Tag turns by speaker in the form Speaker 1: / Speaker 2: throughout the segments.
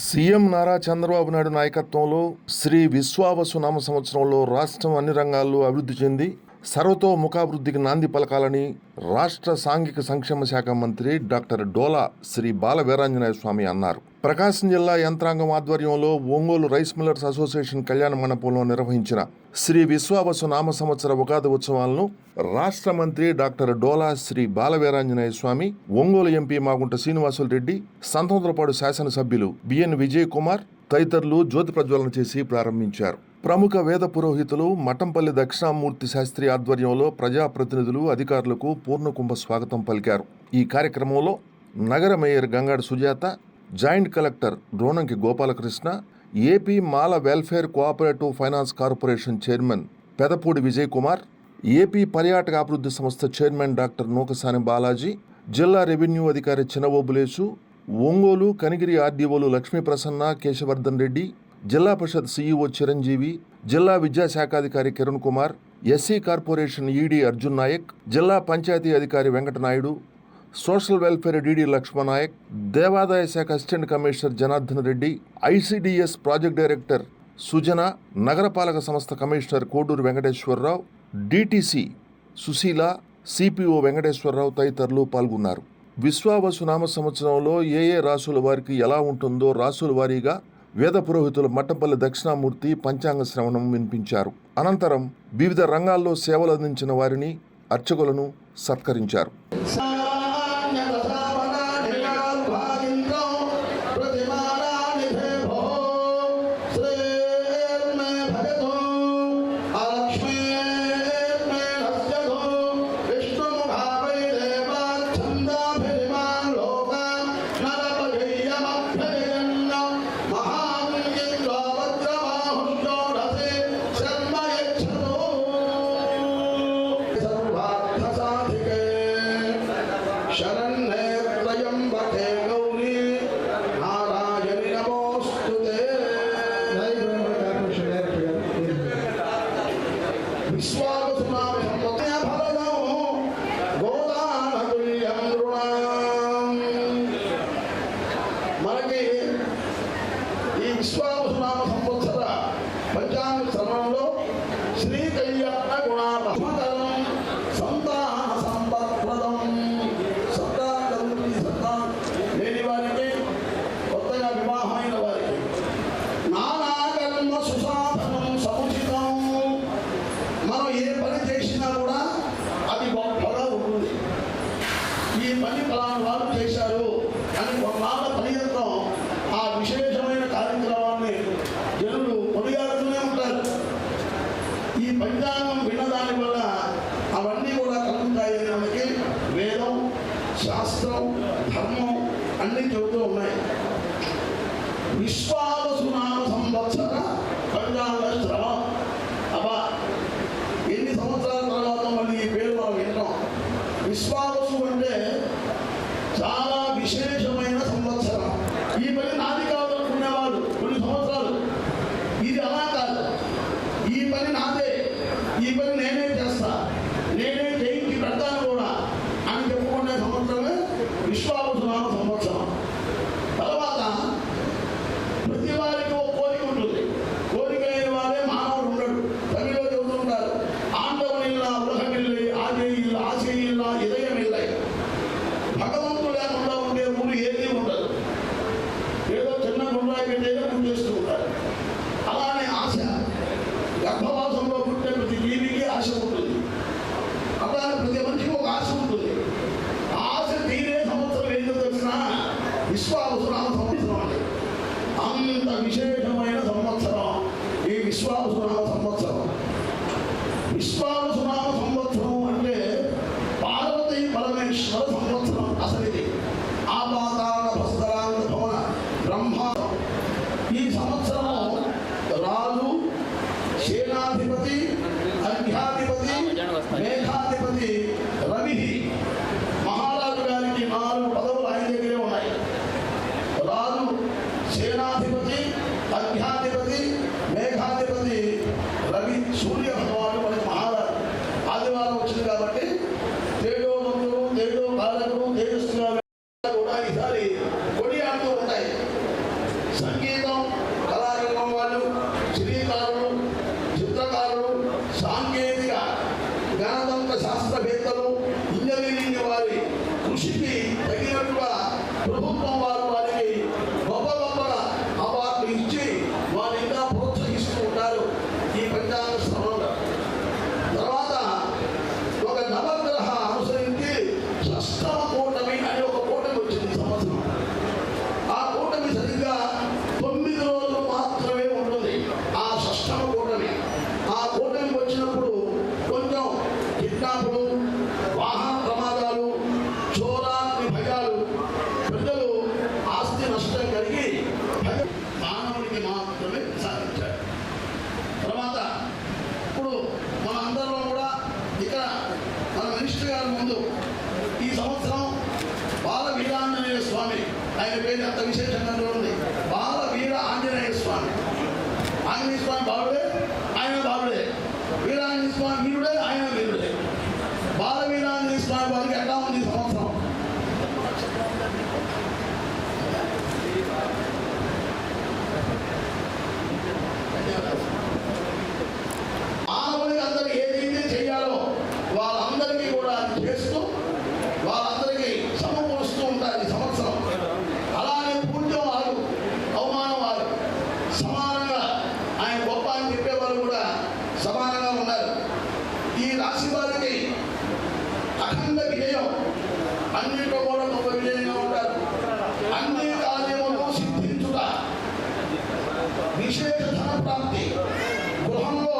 Speaker 1: CM Nara Chandrababu Naidu నాయకత్వంలో శ్రీ విశ్వావసు నామ సంవత్సరంలో రాష్ట్రం అన్ని రంగాల్లో అభివృద్ధి చెంది సర్వతోముఖాభివృద్ధికి నాంది పలకాలని రాష్ట్ర సాంఘిక సంక్షేమ శాఖ మంత్రి డాక్టర్ డోలా శ్రీ బాల వీరాంజనేయ స్వామి అన్నారు. ప్రకాశం జిల్లా యంత్రాంగం ఆధ్వర్యంలో ఒంగోలు రైస్ మిల్లర్స్ అసోసియేషన్ కళ్యాణ మండపంలో నిర్వహించిన శ్రీ విశ్వావసు నామ సంవత్సర ఉగాది ఉత్సవాలను రాష్ట్ర మంత్రి డాక్టర్ డోలా శ్రీ బాల వీరాంజనేయ స్వామి, ఒంగోలు ఎంపీ మాగుంట శ్రీనివాసులు రెడ్డి, సంతోంద్రపాడు శాసనసభ్యులు బిఎన్ విజయ్ కుమార్ తదితరులు జ్యోతి ప్రజ్వలన చేసి ప్రారంభించారు. ప్రముఖ వేద పురోహితులు మఠంపల్లి దక్షిణామూర్తి శాస్త్రి ఆధ్వర్యంలో ప్రజాప్రతినిధులు, అధికారులకు పూర్ణకుంభ స్వాగతం పలికారు. ఈ కార్యక్రమంలో నగర mayor Gangada Sujatha, joint collector Ronanki Gopalakrishna, AP Mala welfare cooperative finance corporation chairman Pedapudi Vijay Kumar, AP పర్యాటక అభివృద్ధి సంస్థ చైర్మన్ డాక్టర్ నూకసాని బాలాజీ, జిల్లా రెవెన్యూ అధికారి చినవోబులేసు, ఒంగోలు కనిగిరి ఆర్డీఓలు లక్ష్మీప్రసన్న, కేశవర్ధన్ రెడ్డి, జిల్లా పరిషత్ సీఈఓ చిరంజీవి, జిల్లా విద్యాశాఖాధికారి Kiran Kumar, SC corporation ED Arjun Naik, జిల్లా పంచాయతీ అధికారి Venkatanaidu, social welfare DD Lakshmananaik, దేవాదాయ శాఖ assistant commissioner Janardhan Reddy, ICDS project director Sujana, నగరపాలక సంస్థ commissioner Koduru Venkateswararao, DTC Sushila, CPO Venkateswararao తదితరులు పాల్గొన్నారు. విశ్వావసు నామ సంవత్సరంలో ఏ రాసుల వారికి ఎలా ఉంటుందో రాసుల వారీగా వేద పురోహితులు మట్టంపల్లి దక్షిణామూర్తి పంచాంగ శ్రవణం వినిపించారు. అనంతరం వివిధ రంగాల్లో సేవలు అందించిన వారిని, అర్చకులను సత్కరించారు.
Speaker 2: మనకి ఈ విశ్వావసు నామ సంవత్సర పంచాంగ శ్రవణంలో శ్రీ కళ్యాణ గుణాపరం సంతాన సంపత్ప్రదం, సంతానం లేని వారికి, కొత్తగా వివాహమైన వారికి నానా కర్మ సుసాధనం సముచితం. మనం ఏ పని చేసినా కూడా అది గొప్పగా ఉంటుంది. ఈ పని ఫలానా వారు చేశారు అని కొన్నాళ్ళ పర్యంతం ఆ విశేషమైన కార్యక్రమాన్ని జనులు కొనియాడుతూనే ఉంటారు. ఈ పంచాంగం విన్నదాని వల్ల అవన్నీ కూడా కలుగుతాయని మనకి వేదం, శాస్త్రం, ధర్మం అన్నీ చెబుతూ ఉన్నాయి. విశ్వావసు నామ సంవత్సర పంచాంగ శ్రవణం. అబ్బా, ఎన్ని సంవత్సరాల తర్వాత మళ్ళీ ఈ పేరు మనం వింటాం. విశ్వావసు అంటే చాలా విశేషమైన సంవత్సరం. ఈ పని నాది కావాలనుకునేవాళ్ళు కొన్ని సంవత్సరాలు, ఇది అలా కాదు, ఈ పని నాదే, ఈ పని నేనే చేస్తా, నేనే చేయించి పెడతాను కూడా అని చెప్పుకునే సంవత్సరమే విశ్వావసు నామ సంవత్సరం. తర్వాత ప్రతి వారికి ఒక కోరిక ఉంటుంది. కోరిక లేని వారే మానవుడు ఉండడు. తమిళలో చెబుతుంటారు, ఆండవనిల్లా ఉలహమిల్లై ఆజయిల్లా ఆశయిల్లా ఇదయమిల్లై. భగవంతుడు లేకుండా ఉండే ఊరు ఏదీ ఉండదు. ఏదో చిన్న గుండ్రాయి పెట్టేదో పూజ చేస్తూ ఉంటారు. అలానే ఆశ, గర్భవాసంలో పుట్టే ప్రతి జీవికి ఆశ ఉంటుంది. అలానే ప్రతి మనిషికి ఒక ఆశ ఉంటుంది. ఆశ తీరే సంవత్సరం ఏదో తెలిసిన విశ్వావసు నామ సంవత్సరం అని. అంత విశేషమైన సంవత్సరం ఈ విశ్వావసు నామ సంవత్సరం. విశ్వావసు నామ సంవత్సరం అంటే పార్వతీ పరమేశ్వర సంవత్సరం. అసలు ఇది ఆపాతాల భస్కరాంగ భవన బ్రహ్మ. ఈ సంవత్సరము రాజు, సేనాధిపతి, అర్ఘ్యాధిపతి, మేఘాధిపతి రవి. మహారాజు గారికి 4 పదవులు ఆయన దగ్గరే ఉన్నాయి. రాజు, సేనాధిపతి, అర్ఘ్యాధిపతి, మేఘాధిపతి రవి, సూర్య భగవానుడు మనకి మహారాజు. ఆదివారం వచ్చింది కాబట్టి తేడో మందులు, తేడో కాలకులు, తేజస్సుగా కూడా ఈసారి కొనియాడుతూ ఉంటాయి. సంగీతం కళారంగం వాళ్ళు, శ్రీకారులు, చిత్రకారులు, సాంకేతిక గణతంత్ర శాస్త్రవేత్తలు, ఇంజనీరింగ్ వారి కృషికి తగినట్టుగా ప్రభుత్వం వారు వారికి గొప్ప గొప్పగా అవార్డులు ఇచ్చి వారిని ఇంకా ప్రోత్సహిస్తూ ఉంటారు ఈ పంచాంగ శ్రవణంలో. తర్వాత ఒక నవగ్రహ అనుసరించి షష్టమ కూటమి అనే ఒక కూటమి వచ్చింది ఈ సంవత్సరం. ఆ కూటమి సరిగ్గా 9 రోజులు మాత్రమే ఉంటుంది. ఆ షష్టమ కూటమి ఆ కూటమి వచ్చినప్పుడు కొంచెం కిడ్నాపులు, వాహన ప్రమాదాలు, చోరాన్ని భయాలు, ప్రజలు ఆస్తి నష్టం కలిగి మానవుడికి మాత్రమే సాధించారు. తర్వాత ఇప్పుడు మన అందరం కూడా ఇక్కడ మన మినిస్టర్ గారి ముందు ఈ సంవత్సరం బాల వీరాంజనేయ స్వామి, ఆయన పేరు ఎంత విశేషంగా ఉంది, బాల వీర ఆంజనేయ స్వామి. ఆంజనేయ స్వామి బాలుడే, ఆయన బాలుడే. వీరాంజనేయ స్వామి వీరుడే, ఆయన వీరుడే. బాల వీరాంజనేయ స్వామి వారికి ఎట్లా ఉంది ఈ సంవత్సరం? మానవుడికి అందరికీ ఏదైతే చేయాలో వాళ్ళందరికీ కూడా అది చేస్తూ వాళ్ళందరికీ సమకూరుస్తూ ఉంటారు ఈ సంవత్సరం. అలానే పూజ్యం వారు, అవమానం వారు సమానంగా ఆయన గొప్ప అని చెప్పేవారు కూడా సమానంగా ఉన్నారు. ఈ రాశి వారికి అఖండ విజయం, అన్నింటిలో కూడా గొప్ప విజయంగా ఉంటారు. అన్ని కార్యములు సిద్ధించుట, విశేష ధన ప్రాప్తి, గృహంలో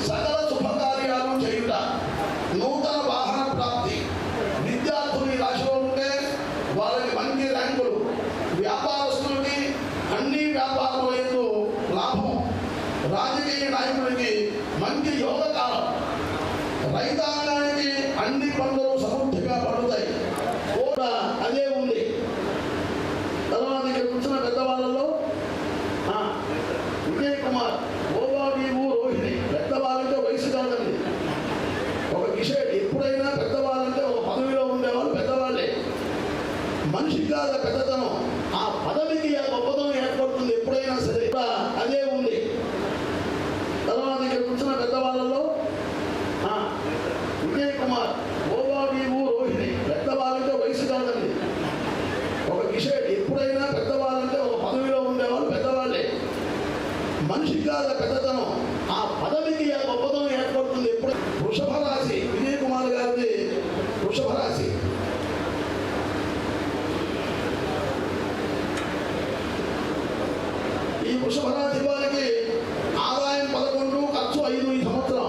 Speaker 2: సకల శుభకార్యాలు చేయుట, నూతన వాహన ప్రాప్తి, విద్యార్థులు ఈ రాశిలో ఉంటే వాళ్ళకి మంచి ర్యాంకులు, వ్యాపారస్తులకి అన్ని వ్యాపారాల యందు లాభం, రాజకీయ నాయకులకి మంచి యోగ కాలం, రైతాంగానికి అన్ని పనులు సమృద్ధిగా పడుతాయి కూడా అదే ఉంది. తర్వాత ఇక్కడ కూర్చున్న పెద్దవాళ్ళలో విజయ్ కుమార్, ఓవాబీవు, రోహిణి. పెద్దవాళ్ళంటే వయసు కాదండి, ఒక విషయం. ఎప్పుడైనా పెద్దవాళ్ళంటే ఒక పదవిలో ఉండేవాళ్ళు పెద్దవాళ్ళే. మనిషి కాదు పెద్దతనం, ఆ పదవికి ఆ గొప్పతనం ఏర్పడుతుంది ఎప్పుడైనా సరే, అదే ఉంది. తర్వాత ఇక్కడ కూర్చున్న పెద్దవాళ్ళలో విజయ్ కుమార్, ఓవాబీవు, రోహిణి. పెద్దవాళ్ళంటే వయసు కాదండి, ఒక విషయం. ఎప్పుడైనా పెద్దవాళ్ళంటే ఒక పదవిలో ఉండేవాళ్ళు పెద్దవాళ్ళే. మనిషి కాదు పెద్దతనం, ఆ పదవికి ఆ గొప్పతనం ఏర్పడుతుంది ఎప్పుడు. వృషభ రాశి విజయ్ కుమార్ గారిది వృషభ రాశి. ఈ వృషభ రాశి వారికి ఆదాయం 11, ఖర్చు 5 ఈ సంవత్సరం.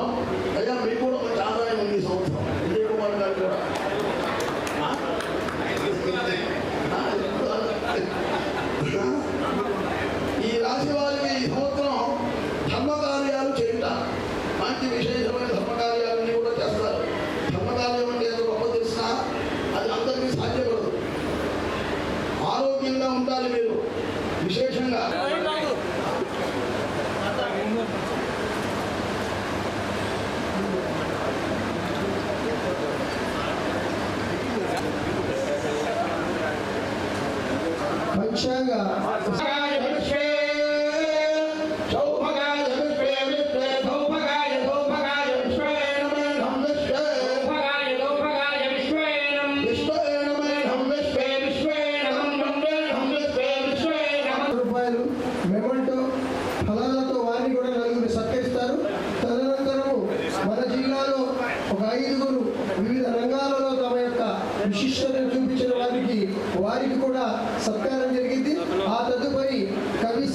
Speaker 2: అయ్యా మీకు కూడా మంచి ఆదాయం ఉంది ఈ సంవత్సరం. విజయ్ కుమార్ గారు కూడా ఈ రాశి వారికి ఈ సంవత్సరం ధర్మకార్యాలు చేయుట, మంచి విశేషమైన ధర్మకార్యాలన్నీ కూడా చేస్తారు. ధర్మకార్యం అంటే ఎంత గొప్ప తెలిసినా అది అందరికీ సాధ్యపడదు. ఆరోగ్యంగా ఉండాలి మీరు విశేషంగా.
Speaker 3: పంచాంగ రూపాయలు మెమంటో ఫలాలతో వారిని కూడా 4 సత్కరిస్తారు. తదనంతరము మన జిల్లాలో ఒక 5 వివిధ రంగాలలో తమ యొక్క విశిష్టతను చూపించిన వారికి కూడా సత్కారం జరిగింది. ఆ తదుపరి కవి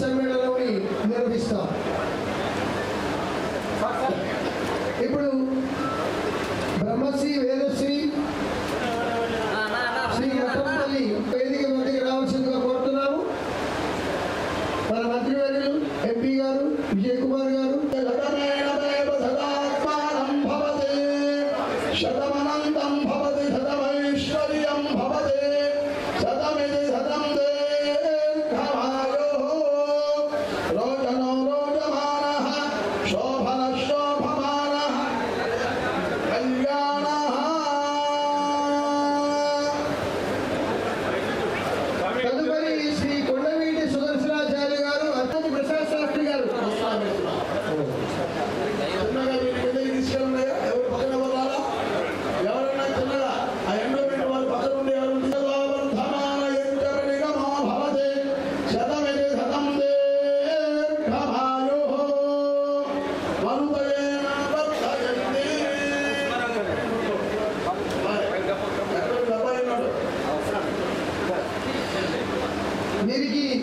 Speaker 3: వీరికి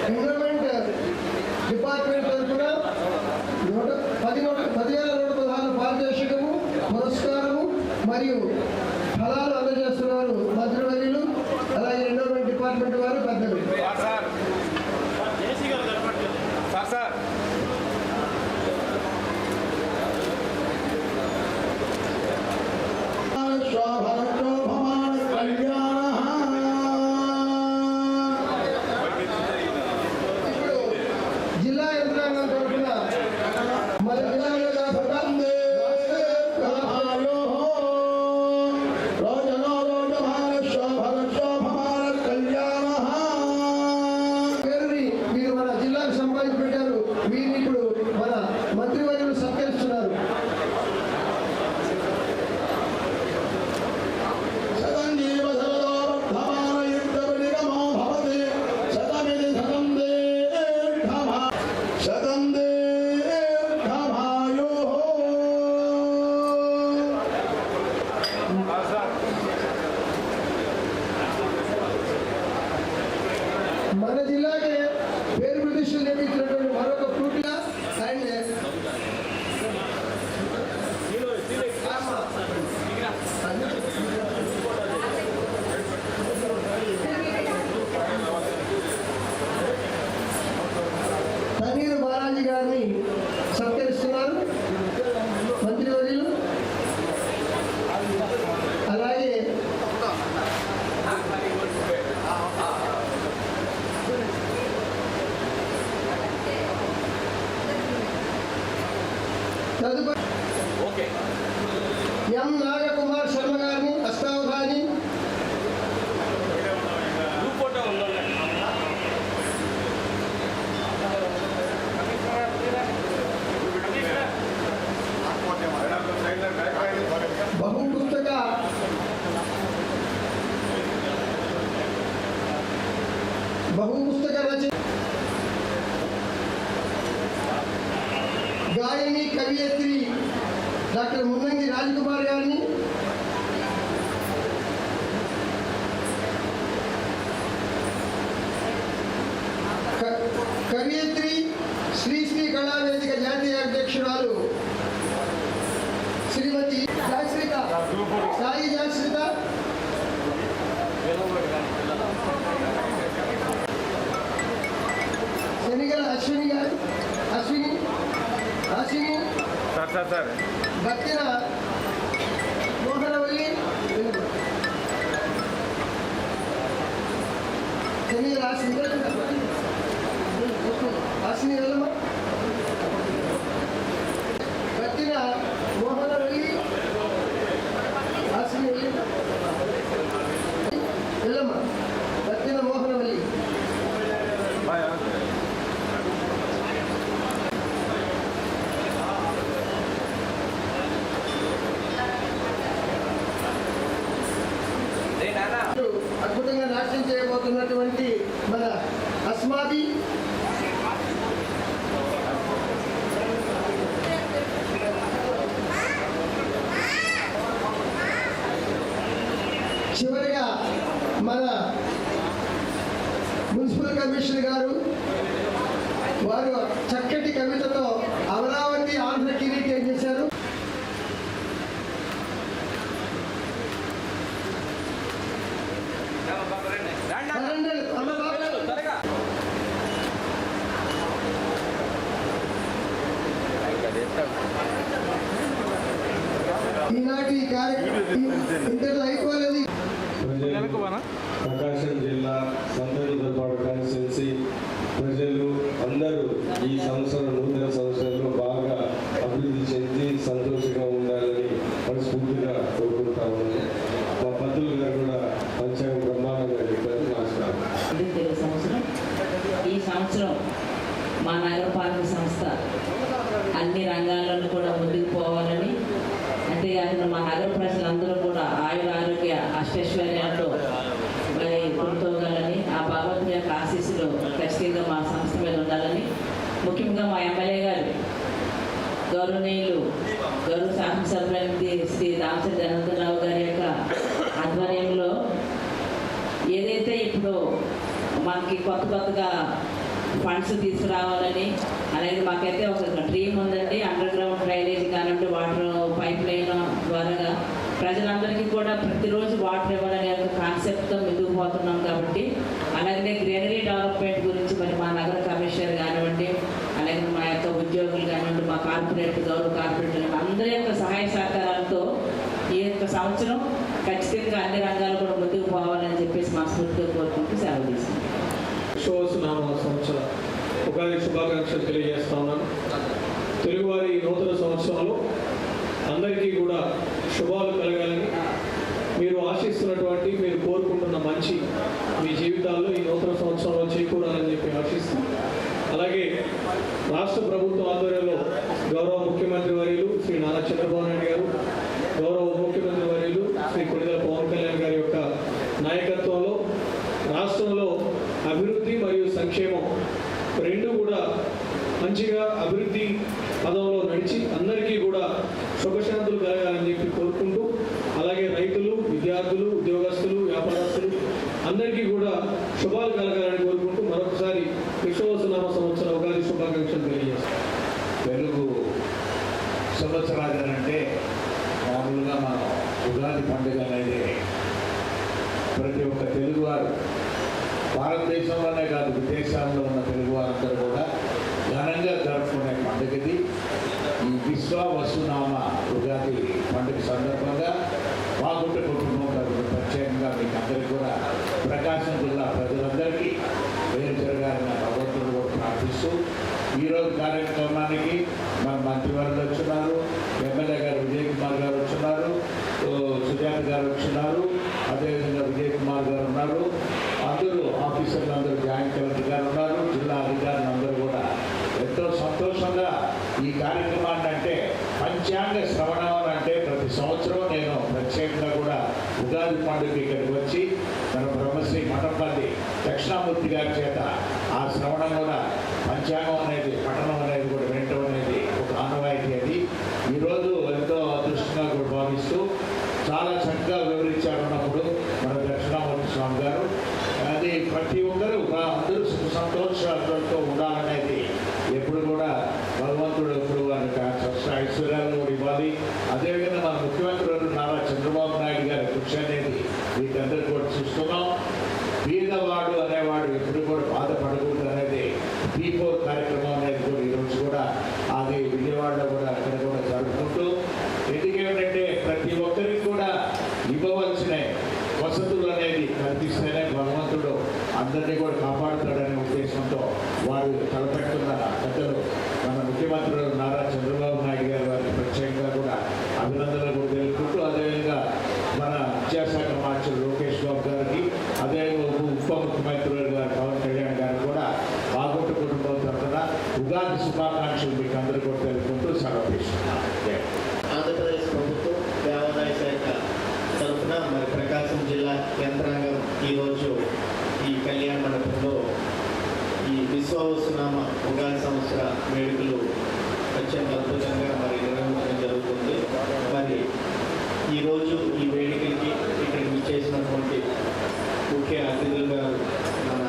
Speaker 3: ఎన్విరాన్మెంట్ డిపార్ట్మెంట్ తరఫున 10,116 పారితోషికము పురస్కారము మరియు ఫలాలు అందజేస్తున్నారు మంత్రివర్యులు, అలాగే ఎన్విరాన్మెంట్ డిపార్ట్మెంట్ వారు పెద్దలు. జిల్లా యంత్రాంగం తరఫున మన జిల్లాలో పేరుని మీరు మన జిల్లాకు సంపాదించి పెట్టారు. వీరిని ఇప్పుడు మన మంత్రివర్యులు సత్కరిస్తున్నారు. మన జిల్లాకి పేరు ప్రతిష్టలు నిర్మించినటువంటి మరొక ఫ్రూట్గా అండ్ తనీరు బాలాజీ గారిని సత్కరిస్తున్నారు మంత్రివర్యులు. అలాగే తదుపరి ఎం నాగకుమార్ శర్మ గారిని అష్టావధాని, బహుపుస్తక రచన గాయని కవియత్రి డాక్టర్ మున్నంగి రాజకుమార్ గారిని, కవియత్రి శ్రీ శ్రీ కళావేదిక జాతీయ అధ్యక్షురాలు శ్రీమతి జాశ్రిత, సాయి జాశ్రిత, శనిగల అశ్విని గారు, అశ్విని భక్తిన మోహనవల్లి, శనిగల అశ్విని వెళ్ళమ్మ, భక్తిన మోహనవల్లి, అశ్విని వెళ్ళమ్మ, భక్తిన మోహనవల్లి. అద్భుతంగా నాట్యం చేయబోతున్నటువంటి మన అస్మాది, చివరిగా మన మున్సిపల్ కమిషనర్ గారు, వారు చక్కటి కవితతో అమరావతి ఆంధ్ర కిరీటం చేశారు. ఈనాటి కార్యక్రమం ఇంతలో అయిపోలేదు.
Speaker 4: ప్రకాశం జిల్లా సంతోషపాడు కాన్స్టిట్యున్సీ ప్రజలు అందరూ ఈ సంవత్సరం నూతన సంవత్సరంలో బాగా అభివృద్ధి చెంది సంతోషంగా ఉండాలని మనస్ఫూర్తిగా కోరుకుంటా ఉన్నాను. మా పంతులు గారు కూడా పంచాంగం బ్రహ్మాండంగా చెప్పారు. నమస్కారం.
Speaker 5: ఈ సంవత్సరం మా నగరపాలక సంస్థ అన్ని రంగాల్లోనూ కూడా ముందుకు పోవాలని, అంతేకాకుండా మా నగర ప్రజలందరూ కూడా ఆయుర ఆరోగ్య అష్టైశ్వర్యాలతో కొనుక్కోగలని, ఆ భగవంతుని యొక్క ఆశీస్సులు ఖచ్చితంగా మా సంస్థ మీద ఉండాలని, ముఖ్యంగా మా ఎమ్మెల్యే గారు గౌరవ శాసనసభ్యులు శ్రీ రామచంద్ర జనార్దనరావు గారి యొక్క ఆధ్వర్యంలో ఏదైతే ఇప్పుడు మనకి కొత్తగా ఫండ్స్ తీసుకురావాలని, అలాగే మాకైతే ఒక డ్రీమ్ ఉందండి. అండర్ గ్రౌండ్ డ్రైనేజ్ కానివ్వండి, వాటర్ పైప్ లైన్ ద్వారా ప్రజలందరికీ కూడా ప్రతిరోజు వాటర్ ఇవ్వాలనే ఒక కాన్సెప్ట్తో ముందుకు పోతున్నాం కాబట్టి, అలాగే గ్రీనరీ డెవలప్మెంట్ గురించి మరి మా నగర కమిషనర్ కానివ్వండి, అలాగే మా యొక్క ఉద్యోగులు కానివ్వండి, మా గౌరవ కార్పొరేటర్లు అందరి యొక్క సహాయ సహకారాలతో ఈ యొక్క సంవత్సరం ఖచ్చితంగా అన్ని రంగాలు కూడా ముందుకు పోవాలని చెప్పేసి మనస్ఫూర్తిగా కోరుకుంటూ సెలవు తీసుకుంటాం.
Speaker 6: విశ్వావసునామ సంవత్సర ఉగాది శుభాకాంక్షలు తెలియజేస్తా ఉన్నాను. తెలుగువారి నూతన సంవత్సరంలో అందరికీ కూడా శుభాలు కలగాలని, మీరు ఆశిస్తున్నటువంటి, మీరు కోరుకుంటున్న మంచి మీ జీవితాల్లో ఈ నూతన సంవత్సరంలో చేకూరాలని చెప్పి ఆశిస్తాం. అలాగే రాష్ట్ర ప్రభుత్వం ఆధ్వర్యంలో గౌరవ ముఖ్యమంత్రి వర్యులు శ్రీ నారా చంద్రబాబు నాయుడు గారు, గౌరవ ఉప ముఖ్యమంత్రి వర్యులు శ్రీ కొణిదెల పవన్ కళ్యాణ్ గారి యొక్క నాయకత్వంలో రాష్ట్రంలో అభివృద్ధి మరియు సంక్షేమం రెండు కూడా మంచిగా అభివృద్ధి పదంలో నడిచి అందరికీ కూడా సుఖశాంతులు కలగాలని చెప్పి కోరుకుంటూ, అలాగే రైతులు, విద్యార్థులు, ఉద్యోగస్తులు, వ్యాపారస్తులు అందరికీ కూడా శుభాలు కలగాలని కోరుకుంటూ మరొకసారి విశ్వావసునామ సంవత్సర ఉగాది శుభాకాంక్షలు తెలియజేస్తాం.
Speaker 7: తెలుగు సంవత్సరాలు అంటే మామూలుగా మనం ఉగాది పండుగ అనేది ప్రతి ఒక్క తెలుగువారు, భారతదేశంలోనే కాదు విదేశాల్లో ఉన్న తెలుగువారందరూ కూడా ఘనంగా జరుపుకునే పండుగది. ఈ విశ్వావసునామ ఉగాది పండుగ సందర్భంగా మాగుంట కుటుంబం తరపున ప్రత్యేకంగా మీకు అందరికీ కూడా ప్రకాశం జిల్లా ప్రజలందరికీ వేరు జరగాలని భగవంతుడు కూడా ప్రార్థిస్తూ, ఈరోజు కార్యక్రమానికి మన మంత్రివర్యులు వచ్చినారు, ఎమ్మెల్యే గారు విజయ్ కుమార్ గారు వచ్చినారు, సుజాత గారు వచ్చినారు, అదేవిధంగా విజయ్ కుమార్ గారు ఉన్నారు, అందరూ ఆఫీసర్లు అందరూ, జాయింట్ కలెక్టర్ గారు ఉన్నారు, జిల్లా అధికారులు అందరూ కూడా ఎంతో సంతోషంగా ఈ కార్యక్రమాన్ని అంటే పంచాంగ శ్రవణం అంటే ప్రతి సంవత్సరం నేను ప్రత్యేకంగా కూడా ఉగాది పండుగ ఇక్కడికి వచ్చి మన బ్రహ్మశ్రీ మఠంపల్లి దక్షిణామూర్తి గారి చేత ఆ శ్రవణం కూడా పంచాంగం అనేది పఠనం అనేది కూడా వినటం అనేది ఒక ఆనవాయితీ. అది ఈరోజు ఎంతో అదృష్టంగా కూడా భావిస్తూ చాలా చక్కగా వివరించారన్నప్పుడు మన దక్షిణామూర్తి స్వామి గారు. అది ప్రతి ఒక్కరూ అందరూ సుఖ సంతోషాలతో ఉండాలనేది ఎప్పుడు కూడా భగవంతుడు ఎప్పుడు వారికి ఐశ్వర్యాలను కూడా ఇవ్వాలి. అదేవిధంగా మన ముఖ్యమంత్రి నారా చంద్రబాబు నాయుడు గారి కృషి అనేది వీటందరూ కూడా చూస్తున్నాం. పేదవాడు అనేవాడు ఎప్పుడు కూడా బాధపడకూడదు అనేది P4 కార్యక్రమం అనేది కూడా ఈరోజు కూడా అది విజయవాడలో కూడా అక్కడ కూడా జరుపుకుంటూ, ఎందుకేమిటంటే ప్రతి ఒక్కరికి కూడా ఇవ్వవలసిన వసతులు అనేది కల్పిస్తేనే భగవంతుడు అందరినీ కూడా కాపాడుతాడనే ఉద్దేశంతో వారు తలపెడుతున్న పెద్దలు మన ముఖ్యమంత్రి నారా చంద్రబాబు నాయుడు గారు వారికి ప్రత్యేకంగా కూడా అభినందనలు కూడా తెలుపుకుంటూ, అదేవిధంగా మన విద్యాశాఖ మంత్రి లోకేష్ బాబు గారికి, అదేవిధంగా ఉప ముఖ్యమంత్రి గారు పవన్ కళ్యాణ్ గారు కూడా బాగుంట కుటుంబం తరఫున ఉగాది శుభాకాంక్షలు మీకు అందరూ కూడా తెలుపుకుంటూ సెలవు తీసుకున్నాను.
Speaker 8: ఆంధ్రప్రదేశ్ ప్రభుత్వం దేవాదాయ శాఖ తరఫున మరి ప్రకాశం జిల్లా యంత్రాంగం ఈరోజు ఈ కళ్యాణ మండపంలో ఈ విశ్వావసునామ ఉగాది సంవత్సర వేడుకలు అత్యంత అద్భుతంగా మరి నిర్వహించడం జరుగుతుంది. మరి ఈరోజు ఈ వేడుకలకి ఇక్కడికి విచ్చేసినటువంటి ముఖ్య అతిథులుగా మన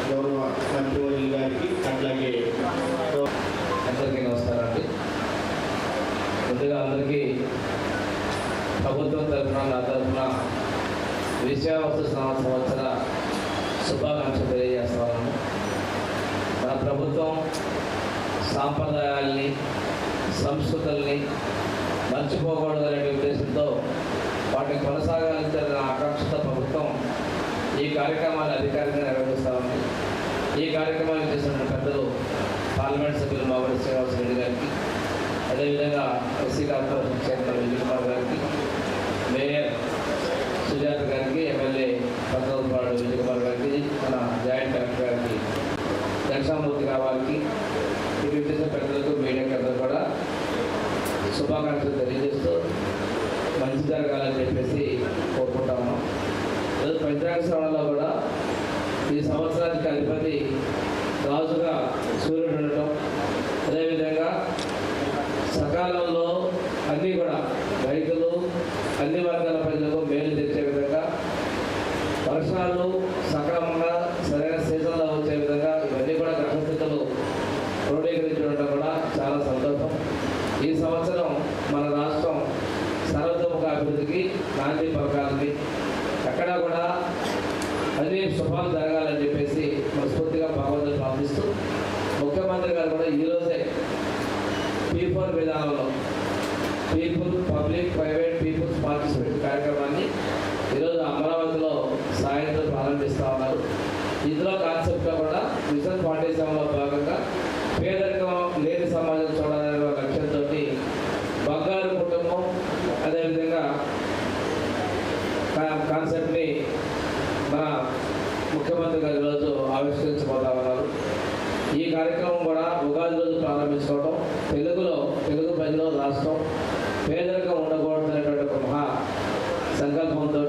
Speaker 8: గౌరవ మంత్రివర్యులు గారికి, అట్లాగే
Speaker 9: అందరికీ నమస్కారం అండి. ముందుగా అందరికీ ప్రభుత్వం తరఫున, నా తరఫున విశ్వావసునామ సంవత్సర శుభాకాంక్షలు తెలియజేస్తున్నాను. మన ప్రభుత్వం సాంప్రదాయాల్ని, సంస్కృతుల్ని మర్చిపోకూడదనే ఉద్దేశంతో వాటిని కొనసాగాలని ఆకాంక్షతో ప్రభుత్వం ఈ కార్యక్రమాన్ని అధికారికంగా నిర్వహిస్తూ ఉంది. ఈ కార్యక్రమాన్ని చేసిన పెద్దలు పార్లమెంట్ సభ్యులు మామిడి శ్రీనివాస రెడ్డి గారికి, అదేవిధంగా SC corporation chairman Vijay Kumar గారికి, మేయర్ సుజాత గారికి, ఎమ్మెల్యే పద్మపాడు విజయ్ కుమార్ గారికి, మన జాయింట్ కలెక్టర్ గారికి, దక్షిణామూర్తి గారికి, ఇది చేసిన పెద్దలకు, మీడియాకి అందరూ కూడా శుభాకాంక్షలు తెలియజేస్తూ మంచి జరగాలని చెప్పేసి కోరుకుంటాము. పంచాంగ శ్రవణంలో కూడా ఈ సంవత్సరానికి అధిపతి రాజుగా సూర్యుడు ఉండటం, అదేవిధంగా సకాలంలో అన్నీ కూడా రైతులు, అన్ని వర్గాల ప్రజలకు మేలు తెచ్చే విధంగా వర్షాలు సక్రమంగా ముఖ్యమంత్రి గారు కూడా ఈరోజే P4 విధానంలో people public private peoples participate కార్యక్రమాన్ని ఈరోజు అమరావతిలో సాయంత్రం ప్రారంభిస్తూ ఉన్నారు. ఇందులో కాన్సెప్ట్గా కూడా మిషన్ 47లో భాగంగా పేదరికం లేని సమాజం చూడాలనే లక్ష్యంతో బంగారు కుటుంబం అదేవిధంగా కాన్సెప్ట్ని మన ముఖ్యమంత్రి గారు ఈరోజు ఆవిష్కరించబోతా ఉన్నారు. ఈ కార్యక్రమం కూడా ఉగాది రోజు ప్రారంభించుకోవడం, తెలుగు ప్రజలు రాష్ట్రం పేదరికం ఉండకూడదనేటువంటి ఒక మహా సంకల్పంతో